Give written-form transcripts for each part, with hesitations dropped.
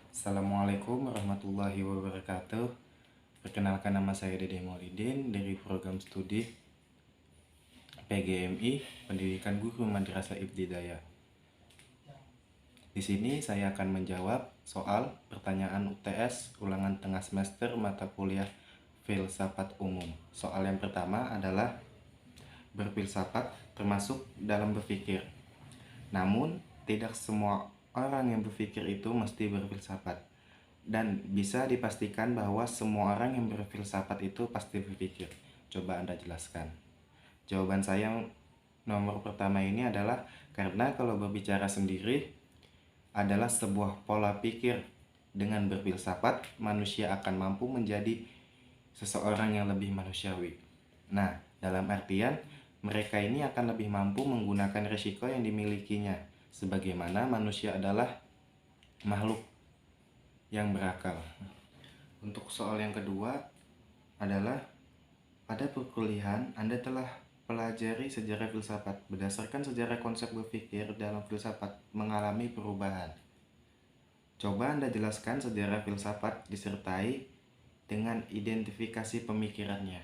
Assalamualaikum warahmatullahi wabarakatuh. Perkenalkan, nama saya Dede Maulidin dari program studi PGMI, Pendidikan Guru Madrasah Ibtidaiyah. Di sini saya akan menjawab soal pertanyaan UTS ulangan tengah semester mata kuliah Filsafat Umum. Soal yang pertama adalah berfilsafat termasuk dalam berpikir. Namun, tidak semua orang yang berpikir itu mesti berfilsafat. Dan bisa dipastikan bahwa semua orang yang berfilsafat itu pasti berpikir. Coba Anda jelaskan. Jawaban saya nomor pertama ini adalah karena kalau berbicara sendiri adalah sebuah pola pikir. Dengan berfilsafat, manusia akan mampu menjadi seseorang yang lebih manusiawi. Nah, dalam artian mereka ini akan lebih mampu menggunakan risiko yang dimilikinya, sebagaimana manusia adalah makhluk yang berakal. Untuk soal yang kedua adalah pada perkuliahan Anda telah pelajari sejarah filsafat. Berdasarkan sejarah konsep berpikir dalam filsafat mengalami perubahan. Coba Anda jelaskan sejarah filsafat disertai dengan identifikasi pemikirannya.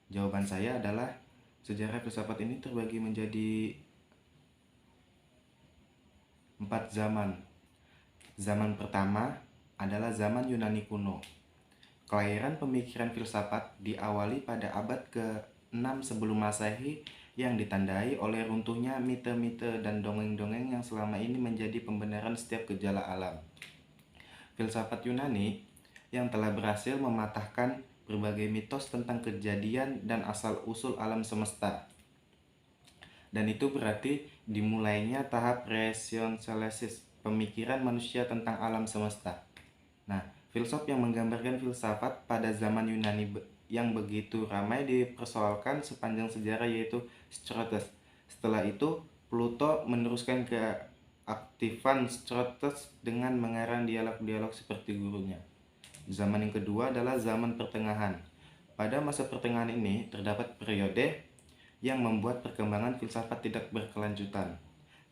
Jawaban saya adalah sejarah filsafat ini terbagi menjadi 4 zaman. Zaman pertama adalah zaman Yunani kuno. Kelahiran pemikiran filsafat diawali pada abad ke-6 sebelum Masehi yang ditandai oleh runtuhnya mite-mite dan dongeng-dongeng yang selama ini menjadi pembenaran setiap gejala alam. Filsafat Yunani yang telah berhasil mematahkan berbagai mitos tentang kejadian dan asal-usul alam semesta. Dan itu berarti dimulainya tahap rationalisis, pemikiran manusia tentang alam semesta. Nah, filsuf yang menggambarkan filsafat pada zaman Yunani yang begitu ramai dipersoalkan sepanjang sejarah yaitu Socrates. Setelah itu, Plato meneruskan keaktifan Socrates dengan mengarang dialog-dialog seperti gurunya. Zaman yang kedua adalah zaman pertengahan. Pada masa pertengahan ini terdapat periode yang membuat perkembangan filsafat tidak berkelanjutan,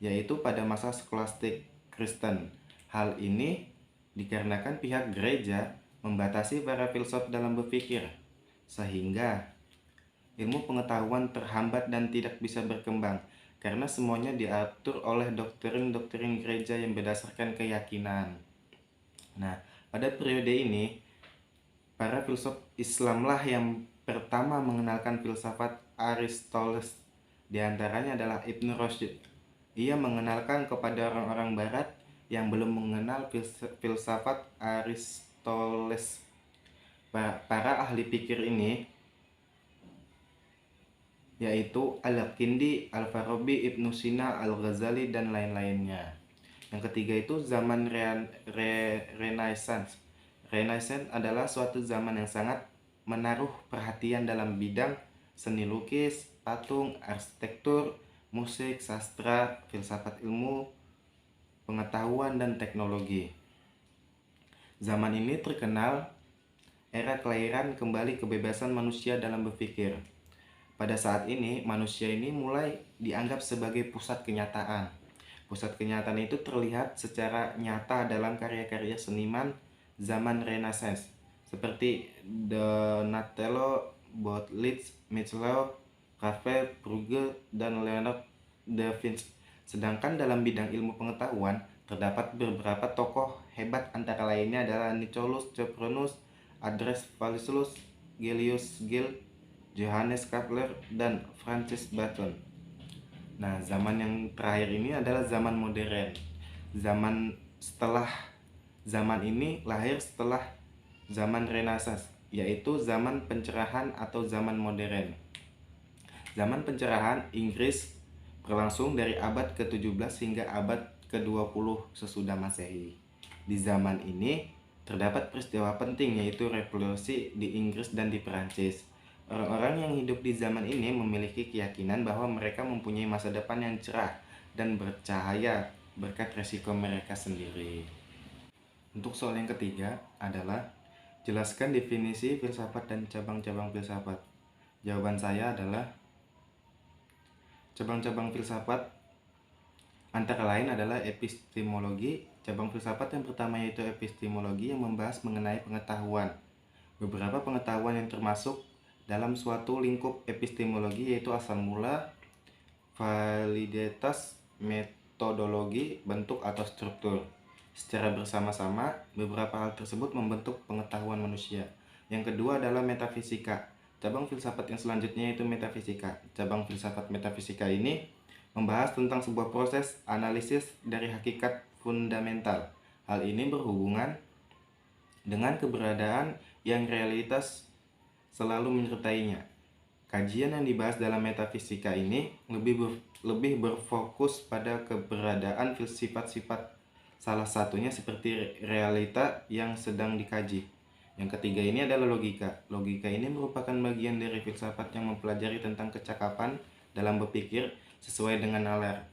yaitu pada masa skolastik Kristen. Hal ini dikarenakan pihak gereja membatasi para filsuf dalam berpikir, sehingga ilmu pengetahuan terhambat dan tidak bisa berkembang, karena semuanya diatur oleh doktrin-doktrin gereja yang berdasarkan keyakinan. Nah, pada periode ini, para filsuf Islamlah yang pertama mengenalkan filsafat Aristoteles. Di antaranya adalah Ibn Rushd. Ia mengenalkan kepada orang-orang barat yang belum mengenal filsafat Aristoteles. Para ahli pikir ini yaitu Al-Kindi, Al-Farabi, Ibnu Sina, Al-Ghazali, dan lain-lainnya. Yang ketiga itu zaman Renaissance. Renaissance adalah suatu zaman yang sangat menaruh perhatian dalam bidang seni lukis, patung, arsitektur, musik, sastra, filsafat ilmu, pengetahuan, dan teknologi. Zaman ini terkenal era kelahiran kembali kebebasan manusia dalam berpikir. Pada saat ini, manusia ini mulai dianggap sebagai pusat kenyataan. Pusat kenyataan itu terlihat secara nyata dalam karya-karya seniman zaman Renaissance, seperti Donatello, Botticelli, Michelangelo, Raphael, Bruegel, dan Leonardo da Vinci. Sedangkan dalam bidang ilmu pengetahuan, terdapat beberapa tokoh hebat, antara lainnya adalah Nicolaus Copernicus, Andreas Valentinius, Galileo Galilei, Johannes Kepler, dan Francis Bacon. Nah, zaman yang terakhir ini adalah zaman modern. Zaman ini lahir setelah zaman Renaissance, yaitu zaman pencerahan atau zaman modern. Zaman pencerahan Inggris berlangsung dari abad ke-17 hingga abad ke-20 sesudah Masehi. Di zaman ini terdapat peristiwa penting, yaitu revolusi di Inggris dan di Perancis. Orang-orang yang hidup di zaman ini memiliki keyakinan bahwa mereka mempunyai masa depan yang cerah dan bercahaya berkat resiko mereka sendiri. Untuk soal yang ketiga adalah jelaskan definisi filsafat dan cabang-cabang filsafat. Jawaban saya adalah cabang-cabang filsafat Antara lain adalah epistemologi. Cabang filsafat yang pertama yaitu epistemologi yang membahas mengenai pengetahuan. Beberapa pengetahuan yang termasuk dalam suatu lingkup epistemologi yaitu asal mula, validitas, metodologi, bentuk atau struktur. Secara bersama-sama, beberapa hal tersebut membentuk pengetahuan manusia. Yang kedua adalah metafisika. Cabang filsafat yang selanjutnya yaitu metafisika. Cabang filsafat metafisika ini membahas tentang sebuah proses analisis dari hakikat fundamental. Hal ini berhubungan dengan keberadaan yang realitas selalu menyertainya. Kajian yang dibahas dalam metafisika ini lebih berfokus pada keberadaan sifat-sifat, salah satunya seperti realita yang sedang dikaji. Yang ketiga ini adalah logika. Logika ini merupakan bagian dari filsafat yang mempelajari tentang kecakapan dalam berpikir sesuai dengan nalar.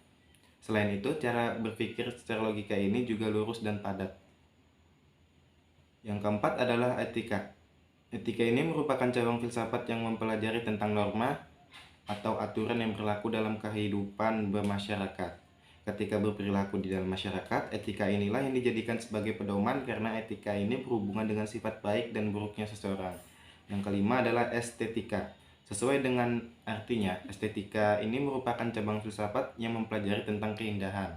Selain itu, cara berpikir secara logika ini juga lurus dan padat. Yang keempat adalah etika. Etika ini merupakan cabang filsafat yang mempelajari tentang norma atau aturan yang berlaku dalam kehidupan bermasyarakat. Ketika berperilaku di dalam masyarakat, etika inilah yang dijadikan sebagai pedoman karena etika ini berhubungan dengan sifat baik dan buruknya seseorang. Yang kelima adalah estetika. Sesuai dengan artinya, estetika ini merupakan cabang filsafat yang mempelajari tentang keindahan.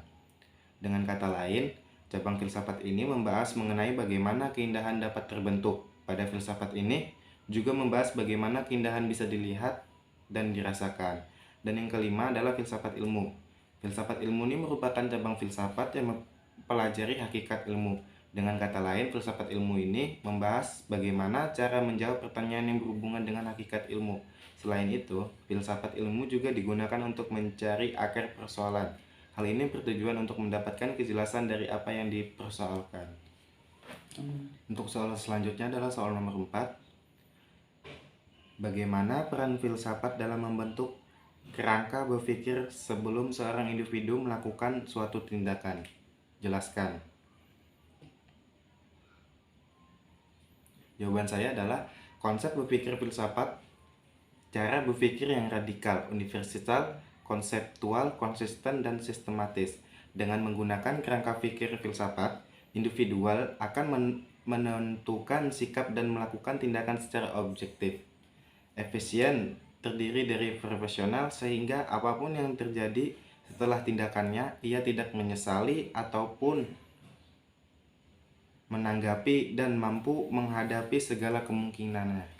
Dengan kata lain, cabang filsafat ini membahas mengenai bagaimana keindahan dapat terbentuk. Pada filsafat ini juga membahas bagaimana keindahan bisa dilihat dan dirasakan. Dan yang kelima adalah filsafat ilmu. Filsafat ilmu ini merupakan cabang filsafat yang mempelajari hakikat ilmu. Dengan kata lain, filsafat ilmu ini membahas bagaimana cara menjawab pertanyaan yang berhubungan dengan hakikat ilmu. Selain itu, filsafat ilmu juga digunakan untuk mencari akar persoalan. Hal ini bertujuan untuk mendapatkan kejelasan dari apa yang dipersoalkan. Untuk soal selanjutnya adalah soal nomor 4. Bagaimana peran filsafat dalam membentuk kerangka berpikir sebelum seorang individu melakukan suatu tindakan? Jelaskan. Jawaban saya adalah konsep berpikir filsafat, cara berpikir yang radikal, universal, konseptual, konsisten, dan sistematis. Dengan menggunakan kerangka pikir filsafat, individual akan menentukan sikap dan melakukan tindakan secara objektif, efisien, terdiri dari profesional, sehingga apapun yang terjadi setelah tindakannya, ia tidak menyesali ataupun menanggapi dan mampu menghadapi segala kemungkinannya.